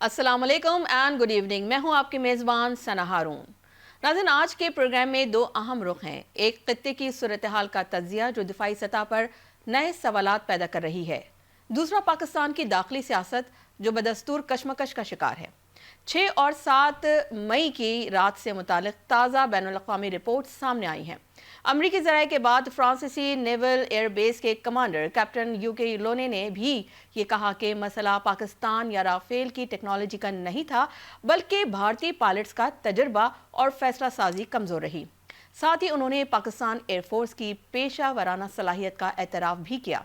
السلام علیکم and good evening. میں ہوں آپ کی میزبان ثنا ہارون. ناظرین، آج کے پروگرام میں دو اہم رخ ہیں. ایک خطے کی صورتحال کا تجزیہ جو دفاعی سطح پر نئے سوالات پیدا کر رہی ہے. دوسرا پاکستان کی داخلی سیاست جو بدستور کشمکش کا شکار ہے. 6 اور 7 مئی کی رات سے متعلق تازہ بین الاقوامی رپورٹ سامنے آئی ہیں. امریکی ذرائع کے بعد فرانسیسی نیول ایئر بیس کے کمانڈر کیپٹن یو کے لونے نے بھی یہ کہا کہ مسئلہ پاکستان یا رافیل کی ٹیکنالوجی کا نہیں تھا بلکہ بھارتی پائلٹس کا تجربہ اور فیصلہ سازی کمزور رہی. ساتھ ہی انہوں نے پاکستان ایئر فورس کی پیشہ ورانہ صلاحیت کا اعتراف بھی کیا.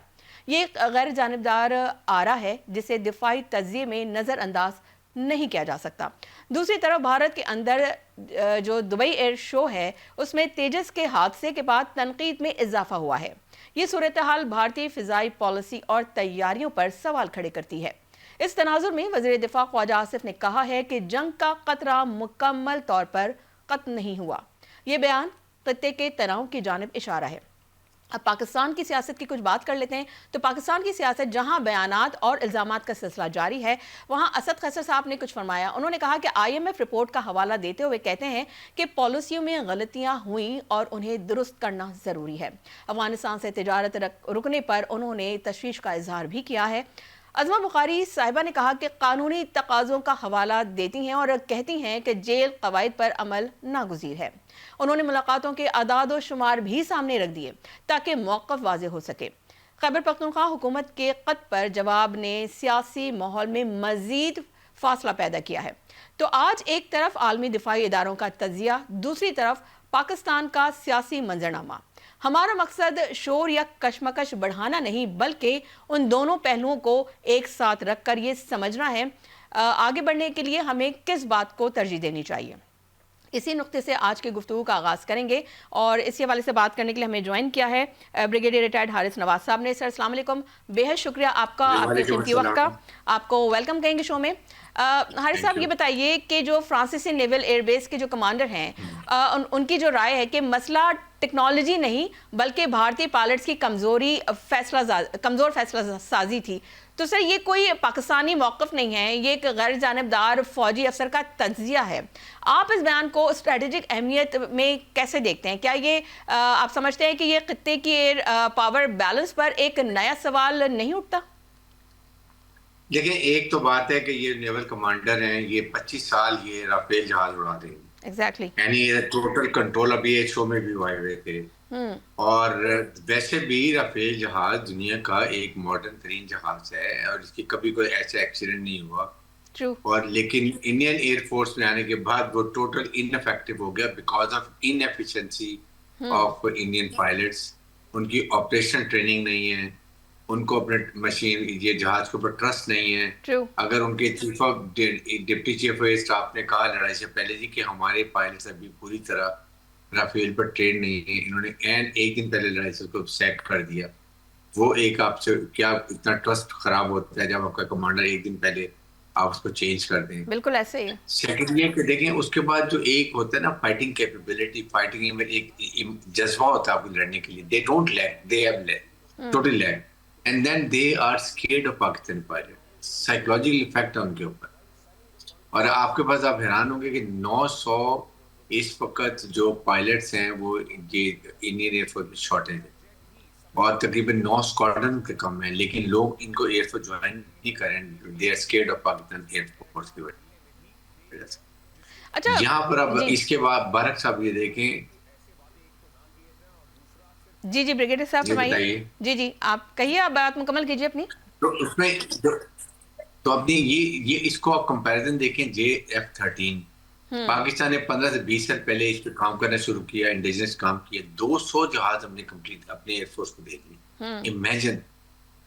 یہ ایک غیر جانبدار آرا ہے جسے دفاعی تجزیے میں نظر انداز نہیں کیا جا سکتا. دوسری طرف بھارت کے اندر جو دبئی ایئر شو ہے اس میں تیجس کے حادثے کے بعد تنقید میں اضافہ ہوا ہے. یہ صورتحال بھارتی فضائی پالیسی اور تیاریوں پر سوال کھڑے کرتی ہے. اس تناظر میں وزیر دفاع خواجہ آصف نے کہا ہے کہ جنگ کا خطرہ مکمل طور پر ختم نہیں ہوا. یہ بیان خطے کے تناؤ کی جانب اشارہ ہے. اب پاکستان کی سیاست کی کچھ بات کر لیتے ہیں. تو پاکستان کی سیاست جہاں بیانات اور الزامات کا سلسلہ جاری ہے وہاں اسد خیسر صاحب نے کچھ فرمایا. انہوں نے کہا کہ IMF رپورٹ کا حوالہ دیتے ہوئے کہتے ہیں کہ پالیسیوں میں غلطیاں ہوئیں اور انہیں درست کرنا ضروری ہے. افغانستان سے تجارت رکنے پر انہوں نے تشویش کا اظہار بھی کیا ہے. عظمہ بخاری صاحبہ نے کہا کہ قانونی تقاضوں کا حوالہ دیتی ہیں اور کہتی ہیں کہ جیل قواعد پر عمل ناگزیر ہے. انہوں نے ملاقاتوں کے اعداد و شمار بھی سامنے رکھ دیے تاکہ موقف واضح ہو سکے. خیبر پختونخوا حکومت کے خط پر جواب نے سیاسی ماحول میں مزید فاصلہ پیدا کیا ہے. تو آج ایک طرف عالمی دفاعی اداروں کا تجزیہ، دوسری طرف پاکستان کا سیاسی منظرنامہ. ہمارا مقصد شور یا کشمکش بڑھانا نہیں بلکہ ان دونوں پہلوؤں کو ایک ساتھ رکھ کر یہ سمجھنا ہے آگے بڑھنے کے لیے ہمیں کس بات کو ترجیح دینی چاہیے. اسی نقطے سے آج کے گفتگو کا آغاز کریں گے اور اسی حوالے سے بات کرنے کے لیے ہمیں جوائن کیا ہے بریگیڈیئر ریٹائرڈ حارث نواز صاحب نے. سر السلام علیکم، بے حد شکریہ آپ کا، آپ کے قیمتی وقت کا. آپ کو ویلکم کہیں گے شو میں. حارث صاحب یہ بتائیے کہ جو فرانسیسی نیول ایئر بیس کے جو کمانڈر ہیں ان کی جو رائے ہے کہ مسئلہ ٹیکنالوجی نہیں بلکہ بھارتی پائلٹس کی کمزور فیصلہ سازی تھی. تو سر یہ کوئی پاکستانی موقف نہیں ہے، یہ ایک غیر جانبدار فوجی افسر کا تجزیہ ہے. آپ اس بیان کو اسٹریٹجک اہمیت میں کیسے دیکھتے ہیں؟ کیا یہ آپ سمجھتے ہیں کہ یہ خطے کی پاور بیلنس پر ایک نیا سوال نہیں اٹھتا؟ دیکھیں، ایک تو بات ہے کہ یہ نیول کمانڈر ہیں، یہ 25 سال یہ رافیل جہاز اڑا دیں. ایگزیکٹلی. یعنی ٹوٹل کنٹرول ابھی ایک شو میں بھی ہوئے تھے. اور ویسے بھی رافیل جہاز دنیا کا ایک ماڈرن ترین جہاز ہے اور اس کی کبھی کوئی ایسا ایکسیڈنٹ نہیں ہوا. اور لیکن انڈین ایئر فورس میں آنے کے بعد وہ ٹوٹل ان افیکٹو ہو گیا because of inefficiency of Indian pilots. ان کی آپریشن ٹریننگ نہیں ہے، ان کو اپنے مشین یہ جہاز کے اوپر ٹرسٹ نہیں ہے. اگر ان کے ڈپٹی چیف آف اسٹاف نے کہا لڑائی سے پہلے جی کہ ہمارے پائلٹس ابھی پوری طرح رافیل پر ٹرین نہیں ہے، انہوں نے ایک دن پہلے لڑائی سے اس کو سیک کر دیا. وہ ایک آپ سے کیا اتنا ٹرسٹ خراب ہوتا ہے جب آپ کا کمانڈر ایک دن پہلے آپ اس کو چینج کر دیں. بالکل ایسے ہی. سیکنڈ یہ کہ دیکھیں اس کے بعد جو ایک ہوتا ہے نا فائٹنگ کیپیبلٹی، فائٹنگ میں ایک جذبہ ہوتا ہے آپ کو لڑنے کے لیے. They don't lag, they have lag, totally lag. And then they are scared of Pakistani pilot. Psychological effect ہے ان کے اوپر. اور آپ کے پاس آپ حیران ہوں گے کہ 900 اس وقت جو پائلٹس ہیں وہ یہ انڈین ایئر فورس میں شارٹیج ہے اور تقریباً 9 اسکواڈرن کے کم ہیں، لیکن لوگ ان کو ایئر فورس جوائن نہیں کریں. They are scared of Pakistan air force کی وجہ سے. یہاں پر اب اس کے بعد برعکس آپ یہ دیکھیں. جی بریگیڈیئر صاحب فرمائیے. جی آپ کہیے، آپ بات مکمل کیجیے اپنی. تو اس میں تو اپنی یہ اس کو آپ کمپیریزن دیکھیں. JF-13 پاکستان نے 15 سے 20 سال پہلے اس پہ کام کرنا شروع کیا، انڈیجنس کام کیا. 200 جہاز ہم نے کمپلیٹ اپنے ایئر فورس کو دے دی. امیجن.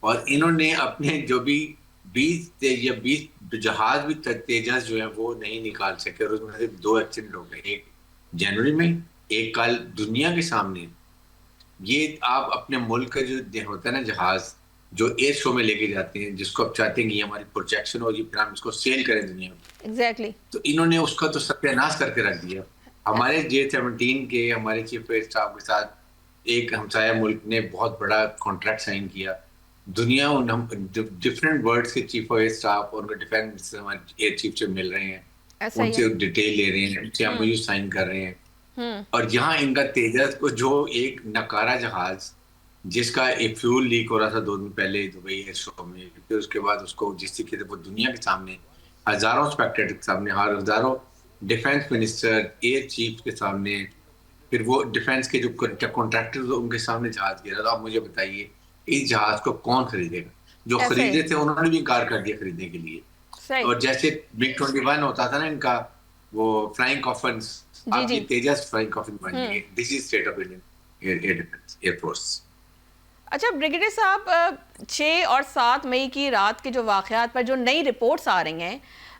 اور انہوں نے اپنے جو بھی 20 جہاز بھی تیجس جو ہے وہ نہیں نکال سکے اور اس میں سے 2 ایکسیڈنٹ ہو گئے، ایک جنوری میں، ایک کل دنیا کے سامنے. یہ آپ اپنے ملک کا جو ہوتا ہے نا جہاز جو ایئر شو میں لے کے جاتے ہیں، جس کو آپ چاہتے ہیں کہ یہ ہماری پروجیکشن ہوگی پھر ہم اس کو سیل کریں دنیا میں. ایگزیکٹلی. تو انہوں نے اس کا تو ستیہ ناش کر کے رکھ دیا. ہمارے J-17 کے ہمارے چیف آف اسٹاف کے ساتھ ایک ہمسایہ ملک نے بہت بڑا کانٹریکٹ سائن کیا دنیا ڈفرینٹ ورلڈ کے چیف آف اسٹاف اور ان کے ڈیفینس ایئر چیف سے مل رہے ہیں, ایسا ان ہی ہے. سے ڈیٹیل لے رہے ہیں, ان سے ایم او یو سائن کر رہے ہیں. ہوں اور یہاں ان کا تیجس کو جو ایک نکارا جہاز جس کا ایک فیول لیک ہو رہا تھا 2 دن پہلے دبئی ایئر شو میں, پھر اس کے بعد اس کو جس طریقے سے وہ دنیا کے سامنے ہزاروں اسپیکٹیٹر کے سامنے, ہزاروں ڈیفینس منسٹر ایئر چیف کے سامنے, پھر وہ ڈیفینس کے جو کانٹریکٹر ان کے سامنے جہاز گرا. تو آپ مجھے بتائیے اس جہاز کو کون خریدے گا؟ جو ایسا ہی خریدے تھے انہوں نے بھی انکار کر دیا خریدنے کے لیے. صحیح. اور جیسے MiG-21 ہوتا تھا نا ان کا وہ فلائنگ کافنس, جی آپ جی. کی تیجس فلائنگ کافن بن ہوں گئی ہے. This is state of Indian air defence air force. اچھا بریگیڈیئر صاحب 6 اور 7 مئی کی رات کے جو واقعات پر جو نئی رپورٹس آ رہی ہیں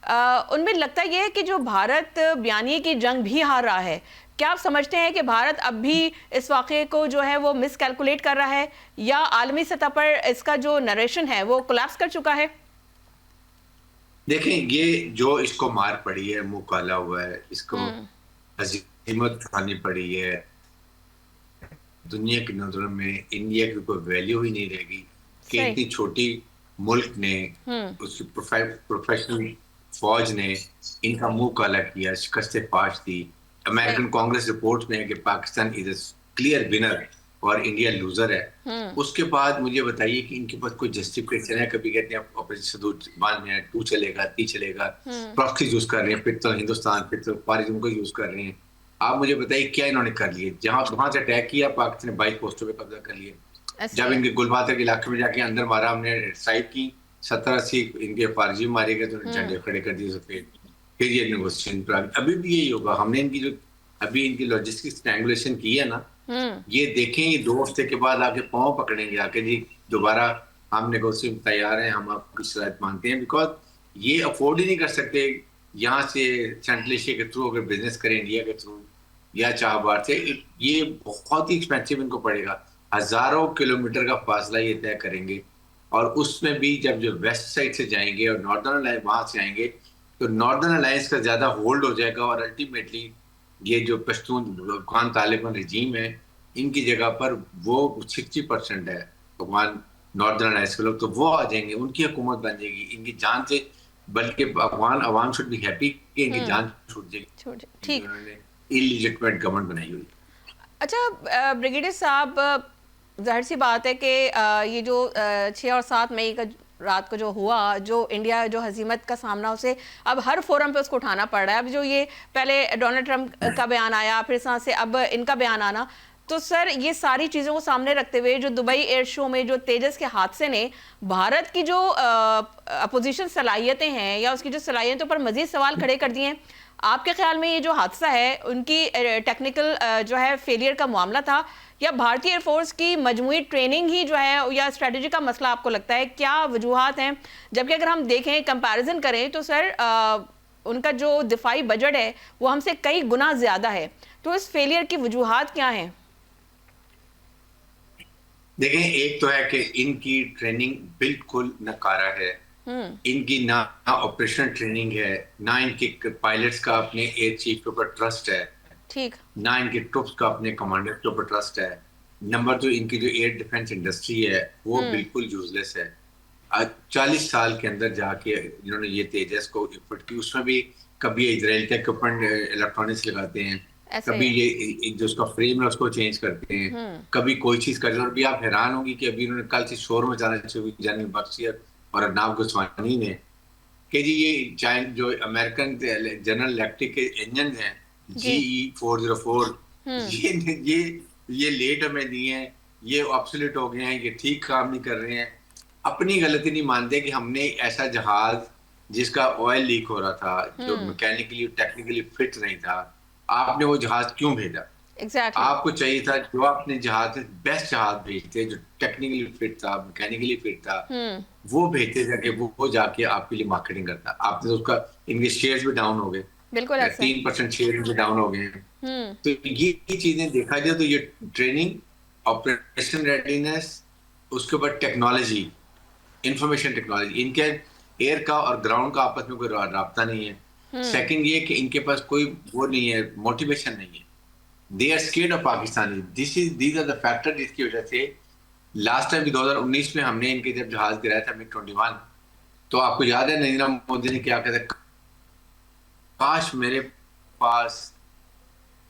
ان میں لگتا یہ ہے کہ جو بھارت بیانیے کی جنگ بھی ہار رہا ہے. کیا آپ سمجھتے ہیں کہ بھارت اب بھی اس واقعے کو جو ہے وہ مس کیلکولیٹ کر رہا ہے, یا عالمی سطح پر اس کا جو نریشن ہے وہ کولیپس کر چکا ہے؟ دیکھیں یہ جو اس کو مار پڑی ہے, منہ کالا ہوا ہے, اس کو ہزیمت اٹھانی پڑی ہے, دنیا کی نظروں میں انڈیا کی کوئی ویلیو ہی نہیں رہے گی کہ صحیح. اتنی چھوٹی ملک نے, اس کی پروفیشنل فوج نے ان کا منہ کالا کیا, شکست پاش دی. صحیح. امریکن کانگریس رپورٹ میں ہے کہ پاکستان از اے کلیئر ونر اور انڈیا لوزر ہے. اس کے بعد مجھے بتائیے کہ ان کے پاس کوئی جسٹیفکیشن ہے؟ کبھی کہتے ہیں آپریشن سندور باندھ میں 2 چلے گا 3 چلے گا, پراکسی یوز کر رہے ہیں, پھر تو ہندوستان, پھر تو پاکستان کو یوز کر رہے ہیں. آپ مجھے بتائیے کیا انہوں نے کر لیے؟ وہاں سے اٹیک کیا, پاکستان نے 22 پوسٹوں پہ قبضہ کر لیے. جب ان کے گلباتر کے علاقے میں جا کے اندر مارا ہم نے, سائٹ کی 70-80 ان کے فارجی مارے گئے, تو جھنڈے کھڑے کر دیے سفید. پھر یہ نیگوشیشن پر ابھی بھی یہی ہوگا. ہم نے ان کی جو ابھی ان کی لاجسٹکس ٹرینگولیشن کی ہے نا, یہ دیکھیں یہ 2 ہفتے کے بعد آ کے پاؤں پکڑیں گے آ کے, جی دوبارہ ہم نیگوشیشن تیار ہیں, ہم آپ کی شرائط مانتے ہیں. بیکاز یہ افورڈ ہی نہیں کر سکتے یہاں سے سینٹرل ایشیا کے تھرو اگر بزنس کریں انڈیا کے تھرو یا چابہار سے, یہ بہت ہی ایکسپینسو ان کو پڑے گا. ہزاروں کلومیٹر کا فاصلہ یہ طے کریں گے, اور اس میں بھی جب جو ویسٹ سائڈ سے جائیں گے اور ناردرن الائنس وہاں سے آئیں گے, تو ناردرن الائنس کا زیادہ ہولڈ ہو جائے گا, اور الٹیمیٹلی یہ جو پشتون افغان طالبان رجیم ہے ان کی جگہ پر وہ 60% ہے افغان ناردرن الائنس کے لوگ, تو وہ آ جائیں گے, ان کی حکومت بن جائے گی ان کی جان سے. بلکہ افغان عوام شوڈ بی ہیپی کہ ان کی جان چھوٹ جائے گی, ٹھیک. انہوں نے ایلیجٹمیٹ گورنمنٹ بنائی ہوئی. اچھا بریگیڈیئر صاحب ظاہر سی بات ہے کہ یہ جو 6 اور 7 مئی کا رات کو جو ہوا, جو انڈیا جو ہزیمت کا سامنا اسے اب ہر فورم پہ اس کو اٹھانا پڑ رہا ہے. اب جو یہ پہلے ڈونلڈ ٹرمپ کا بیان آیا, پھر اس طرح سے اب ان کا بیان آنا, تو سر یہ ساری چیزوں کو سامنے رکھتے ہوئے جو دبئی ایئر شو میں جو تیجس کے حادثے نے بھارت کی جو اپوزیشن صلاحیتیں ہیں یا اس کی جو صلاحیتوں پر مزید سوال کھڑے کر دیے ہیں. آپ کے خیال میں یہ جو حادثہ ہے ان کی ٹیکنیکل جو ہے فیلئر کا معاملہ تھا, یا بھارتی ایئر فورس کی مجموعی ٹریننگ ہی جو ہے یا اسٹریٹجی کا مسئلہ آپ کو لگتا ہے؟ کیا وجوہات ہیں؟ جبکہ اگر ہم دیکھیں کمپیریزن کریں تو سر ان کا جو دفاعی بجٹ ہے وہ ہم سے کئی گنا زیادہ ہے, تو اس فیلئر کی وجوہات کیا ہیں؟ دیکھیں ایک تو ہے کہ ان کی ٹریننگ بالکل ناکارہ ہے, ان کی نہ آپریشنل ٹریننگ ہے, نہ ان کے پائلٹس کا اپنے ایئر چیف کے اوپر ٹرسٹ ہے, ٹھیک, نہ ان کے ٹروپس کا اپنے کمانڈر کے اوپر ٹرسٹ ہے. نمبر 2 ان کی جو ایئر ڈیفنس انڈسٹری ہے وہ بالکل یوزلیس ہے. 40 سال کے اندر جا کے جنہوں نے یہ تیجس کو فٹ کی, اس میں بھی کبھی اسرائیل کے اکوپمنٹ الیکٹرانکس لگاتے ہیں, کبھی یہ جو اس کا فریم ہے اس کو چینج کرتے ہیں, کبھی کوئی چیز کرتے ہیں. اور بھی آپ حیران ہوں گی کہ ابھی انہوں نے کل سے شور مچانا شروع کی جنرل بخشی اور ارناب گوسوانی نے کہ جی یہ جو امریکن جنرل الیکٹرک کے انجن ہیں GE404 یہ لیٹ ہمیں دیے ہیں, یہ آبسولیٹ ہو گئے ہیں, یہ ٹھیک کام نہیں کر رہے ہیں. اپنی غلطی نہیں مانتے کہ ہم نے ایسا جہاز جس کا آئل لیک ہو رہا تھا, جو میکینیکلی ٹیکنیکلی فٹ نہیں تھا, آپ نے وہ جہاز کیوں بھیجا؟ آپ کو چاہیے تھا جو اپنے جہاز بیسٹ جہاز بھیجتے جو ٹیکنیکلی فٹ تھا, میکینیکلی فٹ تھا, وہ بھیجتے جا کے وہ جا کے آپ کے لیے مارکیٹنگ کرتا. آپ نے اس کا ان کے شیئرز بھی ڈاؤن ہو گئے, 3% شیئر بھی ڈاؤن ہو گئے. تو یہ چیزیں دیکھا جائے تو یہ ٹریننگ, آپریشن ریڈینس, اس کے بعد ٹیکنالوجی, انفارمیشن ٹیکنالوجی, ان کے ایئر کا اور گراؤنڈ کا آپس میں کوئی رابطہ نہیں ہے. سیکنڈ یہ کہ ان کے پاس کوئی وہ نہیں ہے, موٹیویشن نہیں ہے. They are scared of Pakistani. These are the factor جس کی وجہ سے لاسٹ ٹائم 2019 میں ہم نے ان کے جب جہاز گرایا تھا MiG 21 تو آپ کو یاد ہے نریندر مودی نے کیا کہا تھا کاش میرے پاس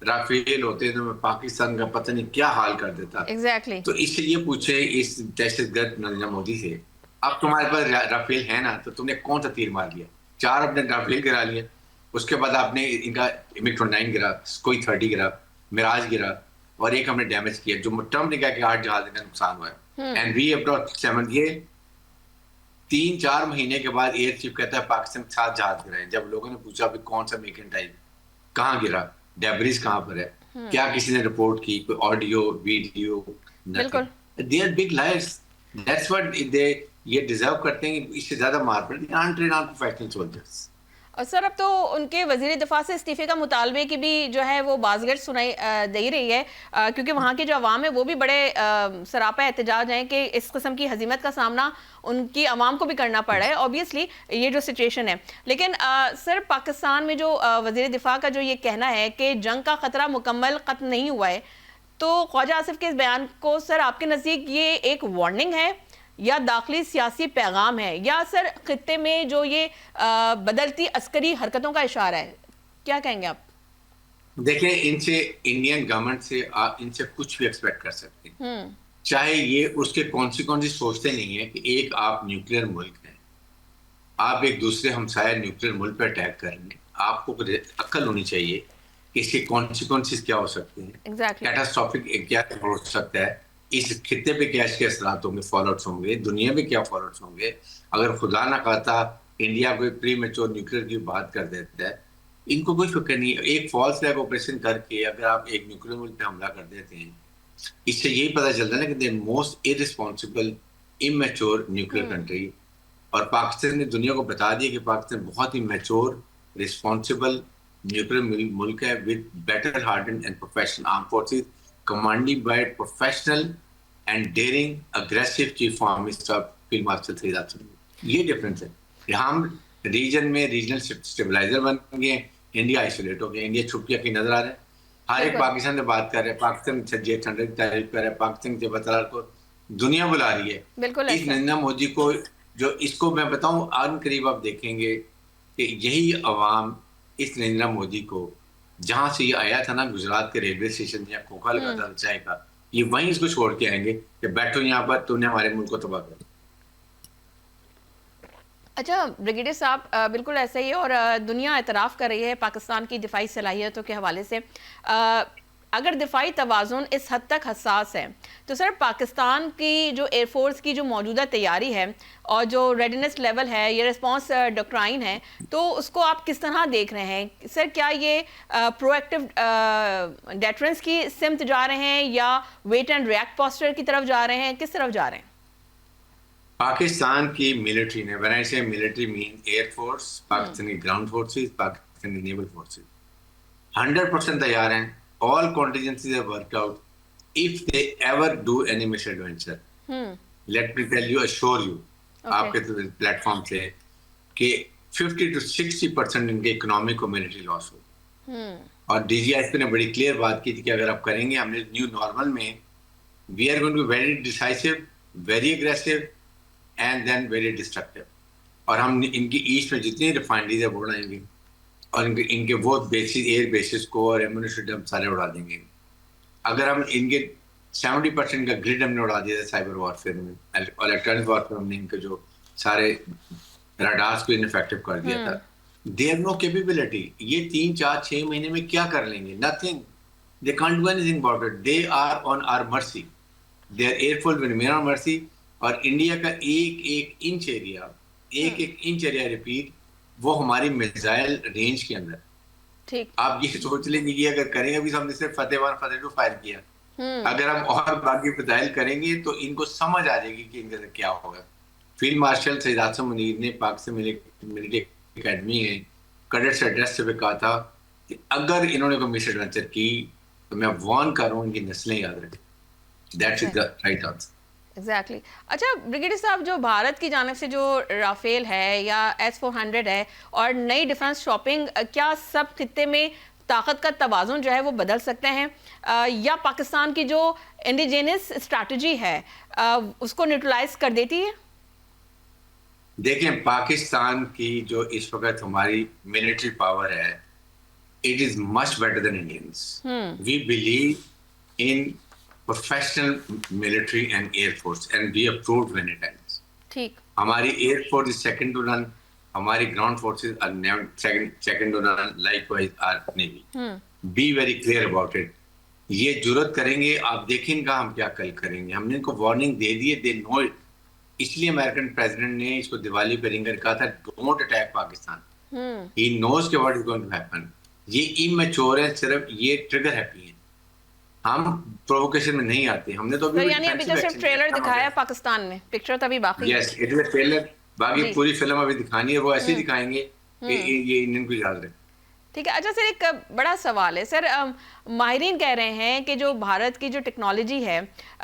رافیل ہوتے تو میں پاکستان کا پتہ نہیں کیا حال کر دیتا. ایگزیکٹلی. تو اس لیے پوچھے اس دہشت گرد نریندر مودی سے اب تمہارے پاس رافیل ہے نا تو تم نے کون سا تیر مار لیا؟ 4 اپنے رافیل گرا لیا, اس کے بعد آپ نے ان کا MiG 29 گرا, کوئی 30 گرا, میراج گرا, اور ایک ہم نے ڈیمیج کیا جو ٹرمپ نے کہا کہ 8 جہاز کا نقصان ہوا ہے. اینڈ وی ہیو ڈاٹ 7 یہ 3-4 مہینے کے بعد ایئر چیف کہتا ہے پاکستان 7 جہاز گرائے. جب لوگوں نے پوچھا بھی کون سا میکنٹائز کہاں گرا, ڈیبریز کہاں پر ہے, کیا کسی نے رپورٹ کی, کوئی آڈیو ویڈیو, بالکل. They are big liars. That's what they یہ ڈیزرو کرتے ہیں کہ اس سے زیادہ مار پڑے. Anterior non professional soldiers. اور سر اب تو ان کے وزیر دفاع سے استعفے کا مطالبے کی بھی جو ہے وہ بازگشت سنائی دے رہی ہے, کیونکہ وہاں کے جو عوام ہے وہ بھی بڑے سراپا احتجاج ہیں کہ اس قسم کی ہزیمت کا سامنا ان کی عوام کو بھی کرنا پڑ رہا ہے اوبیسلی یہ جو سچویشن ہے. لیکن سر پاکستان میں جو وزیر دفاع کا جو یہ کہنا ہے کہ جنگ کا خطرہ مکمل ختم نہیں ہوا ہے, تو خواجہ آصف کے اس بیان کو سر آپ کے نزدیک یہ ایک وارننگ ہے یا داخلی سیاسی پیغام ہے, یا سر خطے میں جو یہ بدلتی عسکری حرکتوں کا اشارہ ہے؟ کیا کہیں گے آپ؟ دیکھیں ان سے انڈین گورنمنٹ سے آپ ان سے کچھ بھی ایکسپیکٹ کر سکتے ہیں, چاہے یہ اس کے کانسیکوینسز سوچتے نہیں ہیں کہ ایک آپ نیوکلیر ملک ہیں, آپ ایک دوسرے ہمسایہ نیوکلیر ملک پہ اٹیک کر رہے ہیں, آپ کو عقل ہونی چاہیے کہ اس کے کانسیکوینسز کیا ہو سکتے ہیں, کیٹاسٹرافک کیا ہو سکتا ہے, اس خطے پہ کیا اس کے اثرات ہوں گے, فال آؤٹس ہوں گے, دنیا میں کیا فال آؤٹس ہوں گے اگر خدا نہ خواستہ انڈیا کوئی پری میچور نیوکلیر کی بات کر دیتا ہے. ان کو کوئی فکر نہیں ہے. ایک فالس فلیگ آپریشن کر کے اگر آپ ایک نیوکلیر ملک پہ حملہ کر دیتے ہیں, اس سے یہی پتہ چلتا ہے نا کہ they most irresponsible amateur nuclear country. اور پاکستان نے دنیا کو بتا دیا کہ پاکستان بہت ہی میچور رسپانسبل نیوکلیر ملک ہے with better hardened and professional armed forces commanded by professional and daring aggressive chief of army staff field marshal سید حسن. یہ ڈفرینس ہے. ہم ریجن میں ریجنل اسٹیبلائزر بن گئے, انڈیا آئسولیٹ ہو گیا, انڈیا چھپ کے نظر آ رہا ہے, ہر ایک پاکستان سے بات کر رہے ہیں, پاکستان سے J-100 کی تعریف کر رہے ہیں, پاکستان سے بطلال کو دنیا بلا رہی ہے. اس نریندر مودی کو جو اس کو میں بتاؤں آن قریب آپ دیکھیں گے کہ یہی عوام اس نریندر مودی کو جہاں سے یہ آیا تھا نا گجرات کے ریلوے اسٹیشن یا کھوکھا لگا تھا چائے کا, یہ وہیں اس کو چھوڑ کے آئیں گے کہ بیٹھو یہاں پر, تم نے ہمارے ملک کو تباہ کر. اچھا بریگیڈیئر صاحب بالکل ایسا ہی ہے, اور دنیا اعتراف کر رہی ہے پاکستان کی دفاعی صلاحیتوں کے حوالے سے. اگر دفاعی توازن اس حد تک حساس ہے تو سر پاکستان کی جو ایئر فورس کی جو موجودہ تیاری ہے اور جو ریڈینس لیول ہے, یہ ریسپانس ڈاکٹرائن ہے, تو اس کو آپ کس طرح دیکھ رہے ہیں سر؟ کیا یہ پرو ایکٹیو ڈیٹرنس کی سمت جا رہے ہیں یا ویٹ اینڈ ریئیکٹ پوسچر کی طرف جا رہے ہیں, کس طرف جا رہے ہیں؟ پاکستان کی ملٹری نے, when I say military mean air force, Pakistani ground forces, Pakistani naval forces 100% تیار ہیں. All contingencies have worked out. If they ever do any misadventure, let me tell you, assure you, آپ کے پلیٹ فارم سے کہ 50 to 60% ان کے economy کو military لاس ہو. اور D G آئی پی نے بڑی کلیئر بات کی تھی کہ اگر آپ کریں گے, ہم نے نیو نارمل میں we are going to be very decisive, very aggressive and then very destructive. اور ہم ان کی ایسٹ میں جتنی ریفائنریز ہیں وہ اڑائیں گے, اور ان کے وہ بیسز ایئر بیسز کو اور ایمونیشن ہم سارے اڑا دیں گے. اگر ہم ان کے 70% کا گریڈ ہم نے اڑا دیا تھا سائبر وارفیئر میں, الیکٹرانک وارفیئر ہم نے ان کے جو سارے راڈارز کو انفیکٹو کر دیا تھا. They have no capability. یہ 3-4-6 مہینے میں کیا کر لیں گے؟ Nothing. They can't do anything about it. They are on our mercy. They are air force will remain on mercy. اور انڈیا کا ایک انچ ایریا ریپیٹ وہ ہماری میزائل رینج کے اندر. آپ یہ سوچ لیں گے کہ اگر کریں گے, ابھی ہم نے صرف فتح 1 فتح 2 فائر کیا, اگر ہم اور باقی فضائل کریں گے تو ان کو سمجھ آ جائے گی کہ ان کا کیا ہوگا. فیلڈ مارشل سید حسن منیر نے پاکستان ملٹری اکیڈمی ہے کیڈٹس ایڈریس سے بھی کہا تھا کہ اگر انہوں نے کوئی مس ایڈونچر کی تو میں وارن کر رہا ہوں ان کی نسلیں یاد رکھیں. That's the right answer. Exactly. اچھا بریگیڈیئر صاحب, جو بھارت کی جانب سے جو رافیل ہے یا S-400 ہے اور نئی ڈیفنس شاپنگ, کیا سب خطے میں طاقت کا توازن جو ہے وہ بدل سکتے ہیں یا پاکستان کی جو انڈیجینس اسٹریٹجی ہے اس کو نیوٹرلائز کر دیتی ہے؟ دیکھیں پاکستان کی جو اس وقت ہماری ملٹری پاور ہے it is much better than Indians. We believe in professional military and air force and we have proved many times. ٹھیک. ہماری air force is second to none. ہماری ground forces are never second to none. Likewise our navy. Be very clear about it. یہ جرات کریں گے آپ دیکھیں گا ہم کیا کل کریں گے. ہم نے ان کو وارننگ دے دی ہے, they know it. اس لیے امریکن پریزیڈنٹ نے اس کو دیوالی پہ رنگ کر کہا تھا don't attack Pakistan. He knows کہ what is going to happen. یہ امیچور ہے, صرف یہ ٹریگر ہیپی ہیں. ہم پرووکیشن میں نہیں آتے. ہم نے تو یعنی ابھی تو صرف ٹریلر دکھایا پاکستان میں, پکچر تو ابھی باقی ہے. Yes it is a trailer, باقی پوری فلم ابھی دکھانی ہے. وہ ایسے ہی دکھائیں گے کہ یہ انڈین کو یاد رہے. ٹھیک ہے. اچھا سر, ایک بڑا سوال ہے سر, ماہرین کہہ رہے ہیں کہ جو بھارت کی جو ٹیکنالوجی ہے,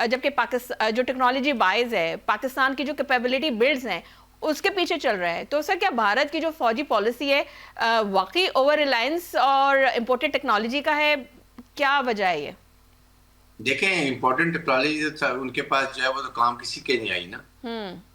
جبکہ جو ٹیکنالوجی بائز ہے, پاکستان کی جو کیپیبلٹی بلڈز ہیں اس کے پیچھے چل رہا ہے. تو سر کیا بھارت کی جو فوجی پالیسی ہے واقعی اوور ریلائنس اور امپورٹڈ ٹیکنالوجی کا ہے, کیا وجہ ہے یہ؟ دیکھیں امپورٹنٹ ٹیکنالوجی ان کے پاس جو ہے وہ تو کام کسی کے نہیں آئی نا.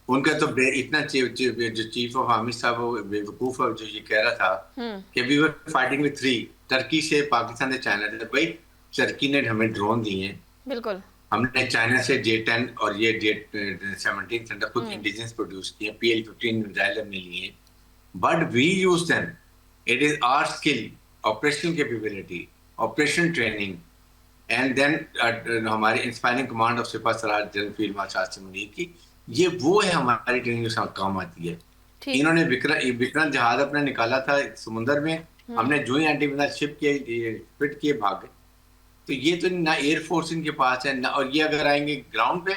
ان کا تو اتنا جو چیف آف آرمی صاحب بیوقوف جو یہ کہہ رہا تھا کہ وی ور فائٹنگ ود 3 ٹرکی سے, پاکستان سے, چائنا سے. بھائی ٹرکی نے ہمیں ڈرون دیے ہیں, بالکل. ہم نے چائنا سے J-10 اور یہ J-17 سینٹر خود انڈیجنس پروڈیوس کیے, PL-15 میزائل ہم نے لیے, but we use them. It is our skill, operational capability, operation training, and then ہمارے انسپائرنگ کمانڈ آف سپاہ سالار general field marshal Asim Munir کی, یہ وہ ہے ہماری ٹریننگ جو کام آتی ہے. انہوں نے وکرم جہاز اپنا نکالا تھا سمندر میں, ہم نے جو ہی اینٹی میزائل شپ کے فٹ کیے بھاگ گئے. تو یہ تو نہ ایئر فورس ان کے پاس ہے نہ, اور یہ اگر آئیں گے گراؤنڈ پہ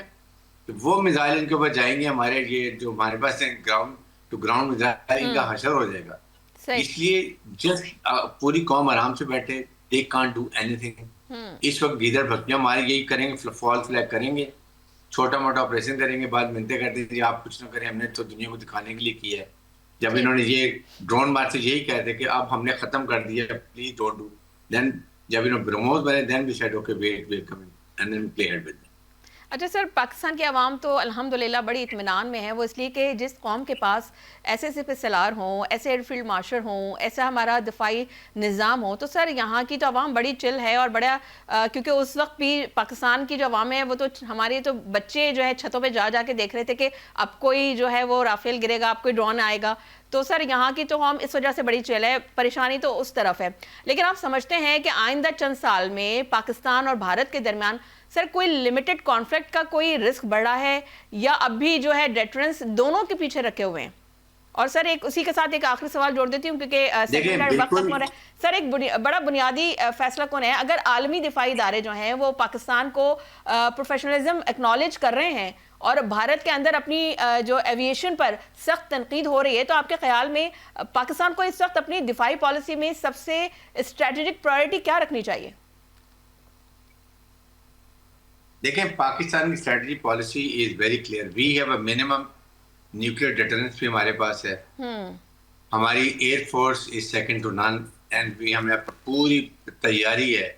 تو وہ میزائل ان کے اوپر جائیں گے. ہمارے یہ جو ہمارے پاس ہیں گراؤنڈ ٹو گراؤنڈ میزائل, ان کا حشر ہو جائے گا. اس لیے جسٹ پوری قوم آرام سے بیٹھے, they can't do anything. اس وقت گیدر بھکیاں ہمارے یہی کریں گے, فال فلیگ کریں گے, چھوٹا موٹا آپریشن کریں گے, بعد منتیں کرتے ہیں آپ کچھ نہ کریں, ہم نے تو دنیا کو دکھانے کے لیے کیا ہے. جب انہوں نے یہ ڈرون مار سے یہی کہتے کہ اب ہم نے ختم کر دیا, پلیز ڈونٹ ڈو. دین جب انہوں برہموس بنے, then we said okay wait we'll come in and then play ahead with them. اچھا سر, پاکستان کی عوام تو الحمدللہ بڑی اطمینان میں ہے, وہ اس لیے کہ جس قوم کے پاس ایسے سپہ سالار ہوں, ایسے ایئر فیلڈ مارشل ہوں, ایسا ہمارا دفاعی نظام ہو, تو سر یہاں کی تو عوام بڑی چل ہے. اور بڑا کیونکہ اس وقت بھی پاکستان کی جو عوام ہے وہ تو ہمارے تو بچے جو ہے چھتوں پہ جا کے دیکھ رہے تھے کہ اب کوئی جو ہے وہ رافیل گرے گا, اب کوئی ڈرون آئے گا. تو سر یہاں کی تو ہم اس وجہ سے بڑی چل ہے, پریشانی تو اس طرف ہے. لیکن آپ سمجھتے ہیں کہ آئندہ چند سال میں پاکستان اور بھارت کے درمیان سر کوئی لیمیٹڈ کانفلکٹ کا کوئی رسک بڑھ رہا ہے, یا اب بھی جو ہے ڈیٹرنس دونوں کے پیچھے رکھے ہوئے ہیں؟ اور سر ایک اسی کے ساتھ ایک آخری سوال جوڑ دیتی ہوں کیونکہ وقت ختم ہو رہا ہے. سر ایک بڑا بنیادی فیصلہ کون ہے, اگر عالمی دفاعی ادارے جو ہیں وہ پاکستان کو پروفیشنلزم ایکنالج کر رہے ہیں اور بھارت کے اندر اپنی جو ایویشن پر سخت تنقید ہو رہی ہے, تو آپ کے خیال میں پاکستان کو اس وقت اپنی دفاعی پالیسی میں سب سے اسٹریٹجک پرائرٹی کیا رکھنی چاہیے؟ دیکھیں پاکستان کی strategy policy is very clear. We have a minimum nuclear deterrence بھی ہمارے پاس ہے. ہماری air force is second to none, and ہمیں پوری تیاری ہے,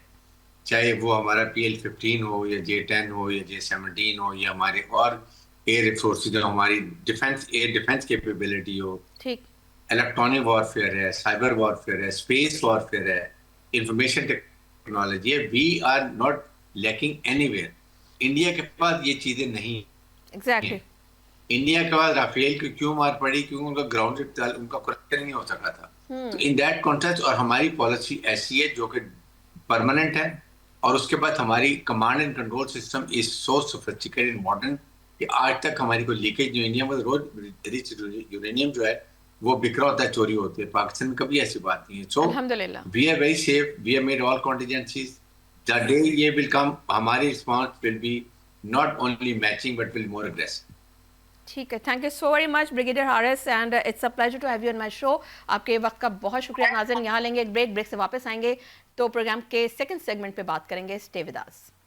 چاہے وہ ہمارا PL-15 ہو یا J-10 ہو یا J-17 ہو یا ہمارے اور ایئر فورسز جو ہماری ڈیفینس ایئر ڈیفینس کیپیبلٹی ہو, الیکٹرانک وارفیئر ہے, سائبر وارفیئر ہے, اسپیس وارفیئر ہے, انفارمیشن ٹیکنالوجی ہے. We are not lacking anywhere ویئر. انڈیا کے پاس یہ چیزیں نہیں ہیں. انڈیا کے پاس رافیل کی کیوں مار پڑی, کیوں ان کا گراؤنڈ ان کا کریکشن نہیں ہو سکا تھا. تو ان دیٹ کانٹیکسٹ, اور ہماری پالیسی ایسی ہے جو کہ پرماننٹ ہے, اور اس کے بعد ہماری command and control system is so sophisticated modern کہ آج تک ہماری کوئی لیکیج جو انڈیا میں روز یورینیم جو ہے وہ بکھرا ہوتا ہے, چوری ہوتی ہے. پاکستان میں کبھی ایسی بات نہیں ہے. So we are very safe, we are made all contingencies. The day یہ will come, ہماری response will be not only matching but will more aggressive. ٹھیک ہے, thank you so very much brigadier Haris, and it's a pleasure to have you in my show. آپ کے وقت کا بہت شکریہ. ناظرین یہاں لیں گے ایک بریک سے واپس آئیں گے تو پروگرام کے سیکنڈ سیگمنٹ پہ بات کریں گے. Stay with us.